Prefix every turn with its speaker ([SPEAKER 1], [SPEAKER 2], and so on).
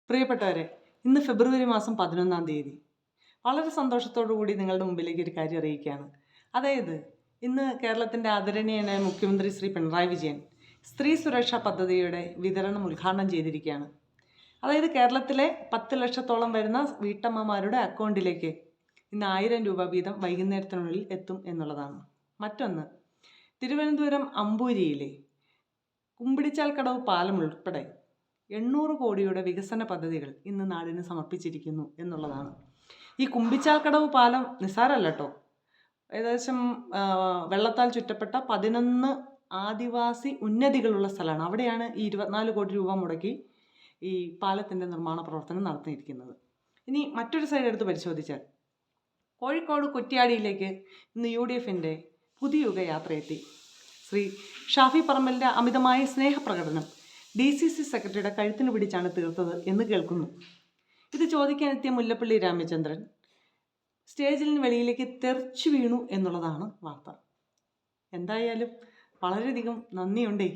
[SPEAKER 1] പ്രിയപ്പെട്ടവരെ, ഇന്ന് ഫെബ്രുവരി മാസം 11-ാം തീയതി. വളരെ സന്തോഷത്തോടു കൂടി നിങ്ങളുടെ മുമ്പിലേക്ക് ഒരു കാര്യം അറിയിക്കുകയാണ്. അതായത് ഇന്ന് കേരളത്തിൻ്റെ ആദരണീയനായ മുഖ്യമന്ത്രി ശ്രീ പിണറായി വിജയൻ സ്ത്രീ സുരക്ഷാ പദ്ധതിയുടെ വിതരണം ഉദ്ഘാടനം ചെയ്തിരിക്കുകയാണ്. അതായത് കേരളത്തിലെ 10 ലക്ഷത്തോളം വരുന്ന വീട്ടമ്മമാരുടെ അക്കൗണ്ടിലേക്ക് ഇന്ന് 1000 രൂപ വീതം വൈകുന്നേരത്തിനുള്ളിൽ എത്തും എന്നുള്ളതാണ്. മറ്റൊന്ന്, തിരുവനന്തപുരം അമ്പൂരിയിലെ കുമ്പിടിച്ചാൽ കടവ് പാലം ഉൾപ്പെടെ 800 കോടിയുടെ വികസന പദ്ധതികൾ ഇന്ന് നാടിന് സമർപ്പിച്ചിരിക്കുന്നു എന്നുള്ളതാണ്. ഈ കുമ്പിച്ചാൽ കടവ് പാലം നിസ്സാരമല്ല കേട്ടോ. ഏകദേശം വെള്ളത്താൽ ചുറ്റപ്പെട്ട 11 ആദിവാസി ഉന്നതികളുള്ള സ്ഥലമാണ്. അവിടെയാണ് ഈ 24 കോടി രൂപ മുടക്കി ഈ പാലത്തിൻ്റെ നിർമ്മാണ പ്രവർത്തനം നടത്തിയിരിക്കുന്നത്. ഇനി മറ്റൊരു സൈഡ് എടുത്ത് പരിശോധിച്ചാൽ കോഴിക്കോട് കുറ്റ്യാടിയിലേക്ക് ഇന്ന് UDFൻ്റെ പുതുയുഗ യാത്രയെത്തി. ശ്രീ ഷാഫി പറമ്പലിൻ്റെ അമിതമായ സ്നേഹപ്രകടനം DCC സെക്രട്ടറിയുടെ കഴുത്തിന് പിടിച്ചാണ് തീർത്തത് എന്ന് കേൾക്കുന്നു. ഇത് ചോദിക്കാനെത്തിയ മുല്ലപ്പള്ളി രാമചന്ദ്രൻ സ്റ്റേജിന് വെളിയിലേക്ക് തെറിച്ചു വീണു എന്നുള്ളതാണ് വാർത്ത. എന്തായാലും വളരെയധികം നന്ദിയുണ്ടേ.